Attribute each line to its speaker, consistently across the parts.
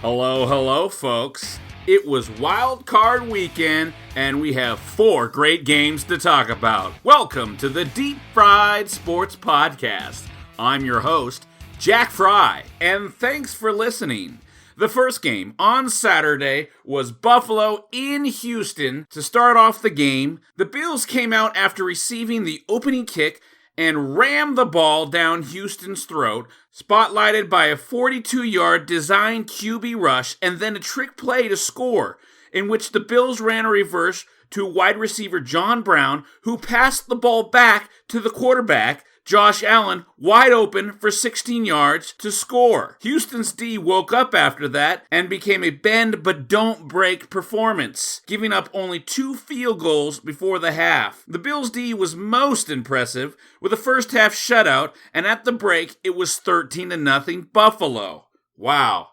Speaker 1: Hello, folks. It was Wildcard Weekend, and we have 4 great games to talk about. Welcome to the Deep Fried Sports Podcast. I'm your host, Jack Fry, and thanks for listening. The first game on Saturday was Buffalo in Houston. To start off the game, the Bills came out after receiving the opening kick and rammed the ball down Houston's throat, spotlighted by a 42-yard designed QB rush and then a trick play to score, in which the Bills ran a reverse to wide receiver John Brown, who passed the ball back to the quarterback, Josh Allen, wide open for 16 yards to score. Houston's D woke up after that and became a bend but don't break performance, giving up only 2 field goals before the half. The Bills' D was most impressive with a first half shutout, and at the break it was 13-0 Buffalo. Wow.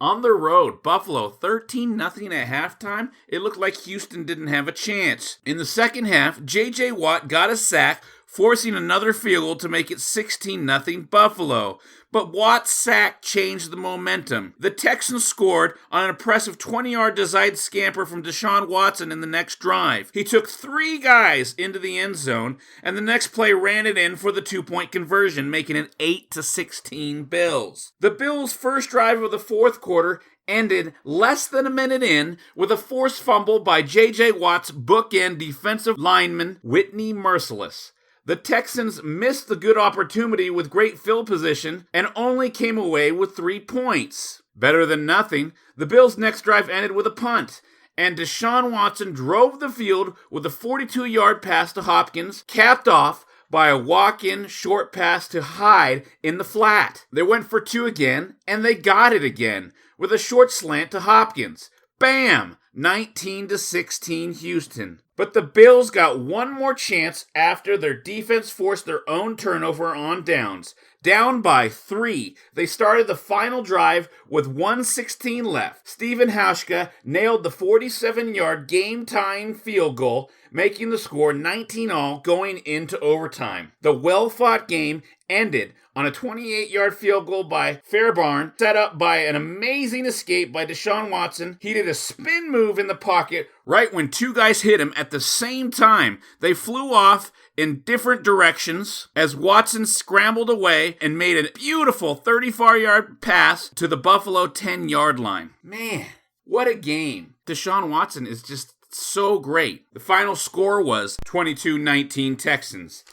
Speaker 1: On the road, Buffalo 13-0 at halftime. It looked like Houston didn't have a chance. In the second half, J.J. Watt got a sack, forcing another field goal to make it 16-0 Buffalo. But Watt's sack changed the momentum. The Texans scored on an impressive 20-yard designed scamper from Deshaun Watson in the next drive. He took 3 guys into the end zone, and the next play ran it in for the 2-point conversion, making it 8-16 Bills. The Bills' first drive of the fourth quarter ended less than a minute in with a forced fumble by J.J. Watt's bookend defensive lineman, Whitney Merciless. The Texans missed the good opportunity with great field position and only came away with 3 points. Better than nothing, the Bills' next drive ended with a punt, and Deshaun Watson drove the field with a 42-yard pass to Hopkins, capped off by a walk-in short pass to Hyde in the flat. They went for 2 again, and they got it again with a short slant to Hopkins. Bam! 19-16 Houston. But the Bills got one more chance after their defense forced their own turnover on downs. Down by 3, they started the final drive with 1:16 left. Steven Hauschka nailed the 47-yard game-tying field goal, making the score 19-all going into overtime. The well-fought game ended on a 28-yard field goal by Fairbairn, set up by an amazing escape by Deshaun Watson. He did a spin move in the pocket right when 2 guys hit him at the same time. They flew off in different directions as Watson scrambled away and made a beautiful 34-yard pass to the Buffalo 10-yard line. Man, what a game. Deshaun Watson is just so great. The final score was 22-19 Texans.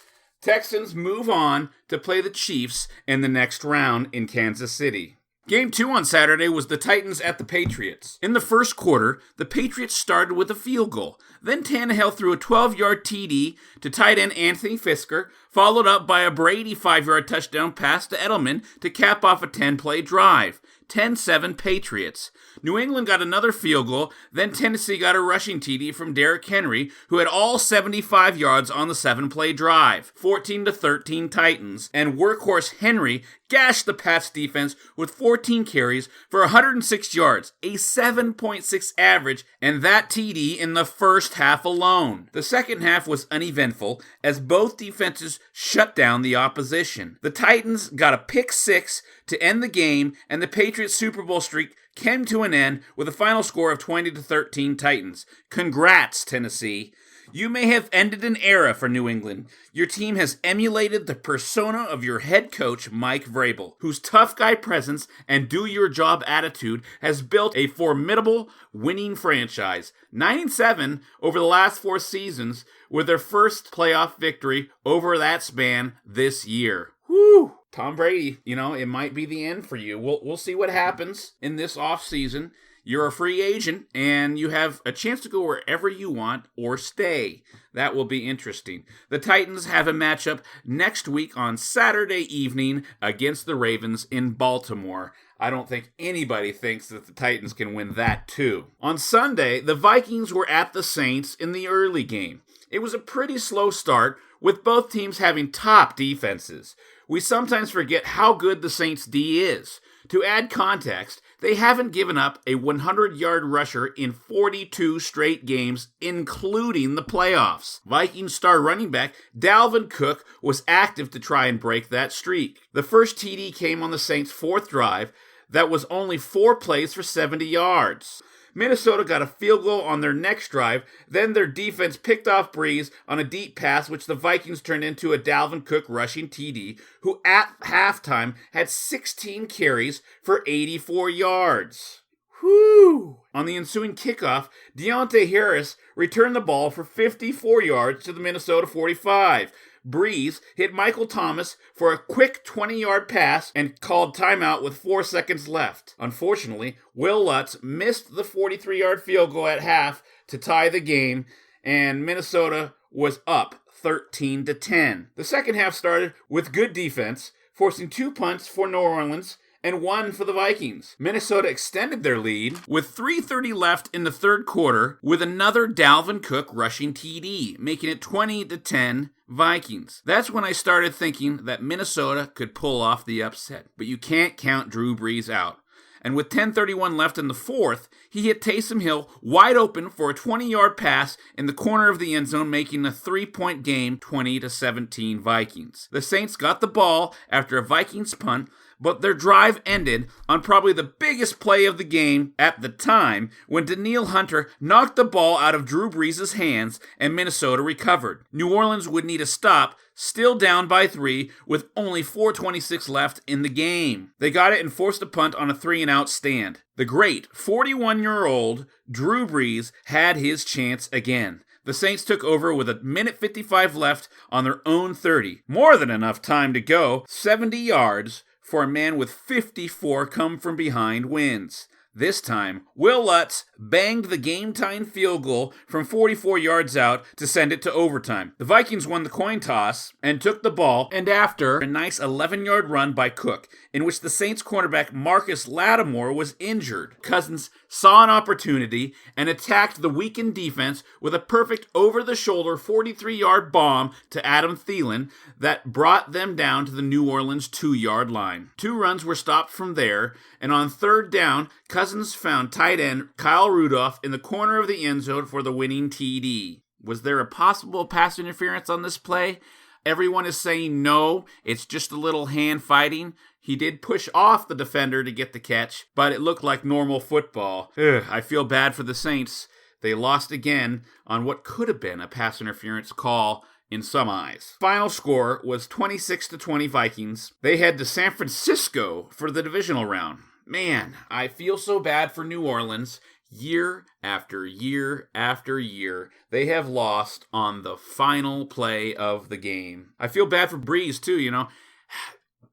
Speaker 1: Texans move on to play the Chiefs in the next round in Kansas City. Game 2 on Saturday was the Titans at the Patriots. In the first quarter, the Patriots started with a field goal. Then Tannehill threw a 12-yard TD to tight end Anthony Fisker, followed up by a Brady 5-yard touchdown pass to Edelman to cap off a 10-play drive. 10-7 Patriots. New England got another field goal, then Tennessee got a rushing TD from Derrick Henry, who had all 75 yards on the 7-play drive. 14-13 Titans, and workhorse Henry gashed the Pats defense with 14 carries for 106 yards, a 7.6 average, and that TD in the first half alone. The second half was uneventful as both defenses shut down the opposition. The Titans got a pick 6 to end the game, and the Patriots Super Bowl streak came to an end with a final score of 20-13 Titans. Congrats, Tennessee. You may have ended an era for New England. Your team has emulated the persona of your head coach, Mike Vrabel, whose tough guy presence and do-your-job attitude has built a formidable winning franchise. 9-7 over the last 4 seasons, with their first playoff victory over that span this year. Whew! Tom Brady, it might be the end for you. We'll see what happens in this offseason. You're a free agent, and you have a chance to go wherever you want or stay. That will be interesting. The Titans have a matchup next week on Saturday evening against the Ravens in Baltimore. I don't think anybody thinks that the Titans can win that too. On Sunday, the Vikings were at the Saints in the early game. It was a pretty slow start, with both teams having top defenses. We sometimes forget how good the Saints' D is. To add context, they haven't given up a 100-yard rusher in 42 straight games, including the playoffs. Vikings star running back Dalvin Cook was active to try and break that streak. The first TD came on the Saints' fourth drive. that was only 4 plays for 70 yards. Minnesota got a field goal on their next drive, then their defense picked off Breeze on a deep pass, which the Vikings turned into a Dalvin Cook rushing TD, who at halftime had 16 carries for 84 yards. Whew! On the ensuing kickoff, Deontay Harris returned the ball for 54 yards to the Minnesota 45. Breeze hit Michael Thomas for a quick 20-yard pass and called timeout with 4 seconds left. Unfortunately, Will Lutz missed the 43-yard field goal at half to tie the game, and Minnesota was up 13-10. The second half started with good defense, forcing 2 punts for New Orleans and 1 for the Vikings. Minnesota extended their lead with 3:30 left in the third quarter with another Dalvin Cook rushing TD, making it 20-10 Vikings. That's when I started thinking that Minnesota could pull off the upset. But you can't count Drew Brees out. And with 10:31 left in the fourth, he hit Taysom Hill wide open for a 20-yard pass in the corner of the end zone, making a 3-point game, 20-17 Vikings. The Saints got the ball after a Vikings punt, but their drive ended on probably the biggest play of the game at the time when Danielle Hunter knocked the ball out of Drew Brees' hands and Minnesota recovered. New Orleans would need a stop, still down by 3 with only 4:26 left in the game. They got it and forced a punt on a 3-and-out stand. The great 41-year-old Drew Brees had his chance again. The Saints took over with 1:55 left on their own 30. More than enough time to go, 70 yards, for a man with 54 come-from-behind wins. This time, Will Lutz banged the game-tying field goal from 44 yards out to send it to overtime. The Vikings won the coin toss and took the ball, and after a nice 11-yard run by Cook, in which the Saints cornerback Marcus Lattimore was injured, Cousins saw an opportunity and attacked the weakened defense with a perfect over-the-shoulder 43-yard bomb to Adam Thielen that brought them down to the New Orleans 2-yard line. 2 runs were stopped from there, and on third down, Cousins found tight end Kyle Rudolph in the corner of the end zone for the winning TD. Was there a possible pass interference on this play? Everyone is saying no, it's just a little hand fighting. He did push off the defender to get the catch, but it looked like normal football. I feel bad for the Saints. They lost again on what could have been a pass interference call in some eyes. Final score was 26-20 Vikings. They head to San Francisco for the divisional round. Man, I feel so bad for New Orleans. Year after year after year, they have lost on the final play of the game. I feel bad for Breeze, too, you know.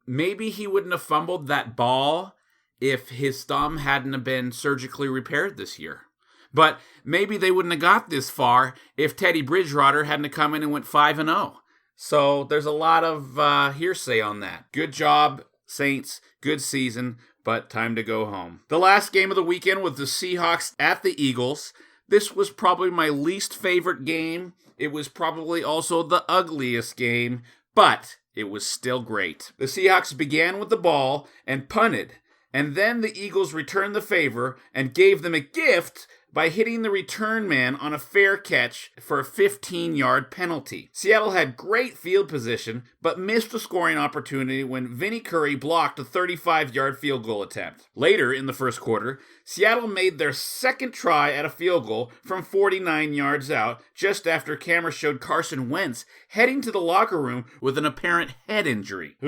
Speaker 1: Maybe he wouldn't have fumbled that ball if his thumb hadn't have been surgically repaired this year. But maybe they wouldn't have got this far if Teddy Bridgewater hadn't have come in and went 5-0. So there's a lot of hearsay on that. Good job, Saints. Good season, but time to go home. The last game of the weekend was the Seahawks at the Eagles. This was probably my least favorite game. It was probably also the ugliest game, but it was still great. The Seahawks began with the ball and punted, and then the Eagles returned the favor and gave them a gift by hitting the return man on a fair catch for a 15-yard penalty. Seattle had great field position, but missed a scoring opportunity when Vinnie Curry blocked a 35-yard field goal attempt. Later in the first quarter, Seattle made their second try at a field goal from 49 yards out, just after cameras showed Carson Wentz heading to the locker room with an apparent head injury.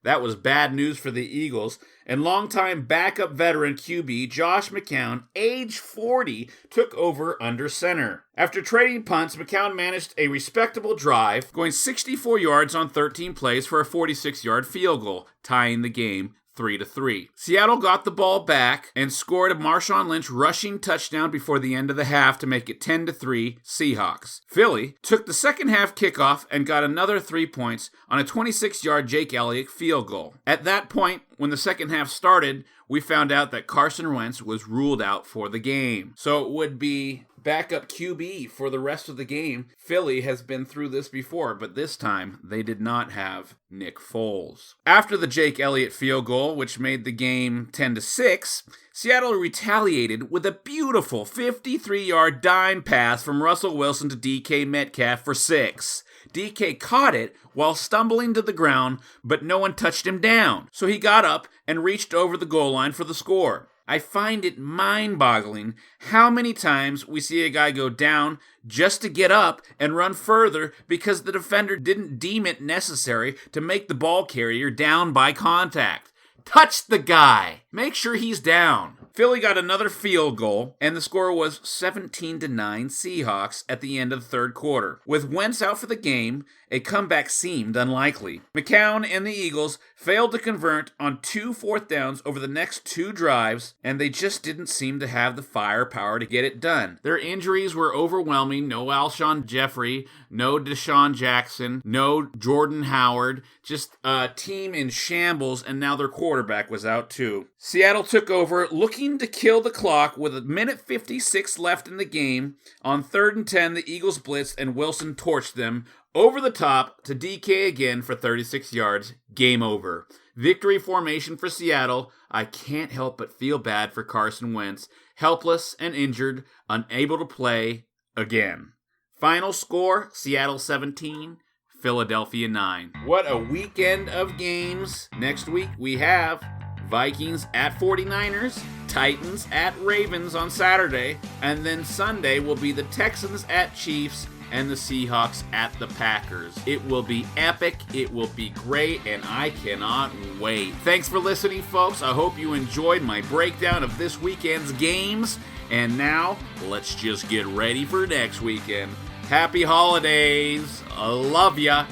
Speaker 1: That was bad news for the Eagles, and longtime backup veteran QB Josh McCown, age 40, took over under center. After trading punts, McCown managed a respectable drive, going 64 yards on 13 plays for a 46-yard field goal, tying the game 3-3. Seattle got the ball back and scored a Marshawn Lynch rushing touchdown before the end of the half to make it 10-3 Seahawks. Philly took the second half kickoff and got another 3 points on a 26-yard Jake Elliott field goal. At that point, when the second half started, we found out that Carson Wentz was ruled out for the game. So it would be backup QB for the rest of the game. Philly has been through this before, but this time they did not have Nick Foles. After the Jake Elliott field goal, which made the game 10-6, Seattle retaliated with a beautiful 53-yard dime pass from Russell Wilson to DK Metcalf for 6. DK caught it while stumbling to the ground, but no one touched him down, so he got up and reached over the goal line for the score. I find it mind-boggling how many times we see a guy go down just to get up and run further because the defender didn't deem it necessary to make the ball carrier down by contact. Touch the guy. Make sure he's down. Philly got another field goal, and the score was 17-9 Seahawks at the end of the third quarter. With Wentz out for the game, a comeback seemed unlikely. McCown and the Eagles failed to convert on 2 fourth downs over the next 2 drives, and they just didn't seem to have the firepower to get it done. Their injuries were overwhelming. No Alshon Jeffrey, no Deshaun Jackson, no Jordan Howard, just a team in shambles, and now their quarterback was out too. Seattle took over, looking to kill the clock with 1:56 left in the game. On 3rd and 10, the Eagles blitzed and Wilson torched them over the top to DK again for 36 yards. Game over. Victory formation for Seattle. I can't help but feel bad for Carson Wentz. Helpless and injured, unable to play again. Final score, Seattle 17, Philadelphia 9. What a weekend of games. Next week we have Vikings at 49ers, Titans at Ravens on Saturday, and then Sunday will be the Texans at Chiefs and the Seahawks at the Packers. It will be epic, it will be great, and I cannot wait. Thanks for listening, folks. I hope you enjoyed my breakdown of this weekend's games, and now let's just get ready for next weekend. Happy holidays. I love ya.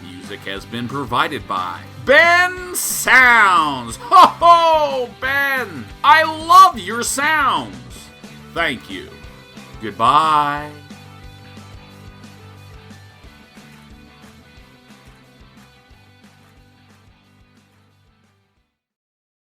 Speaker 1: Music has been provided by Ben Sounds. Ho ho, Ben. I love your sounds. Thank you. Goodbye.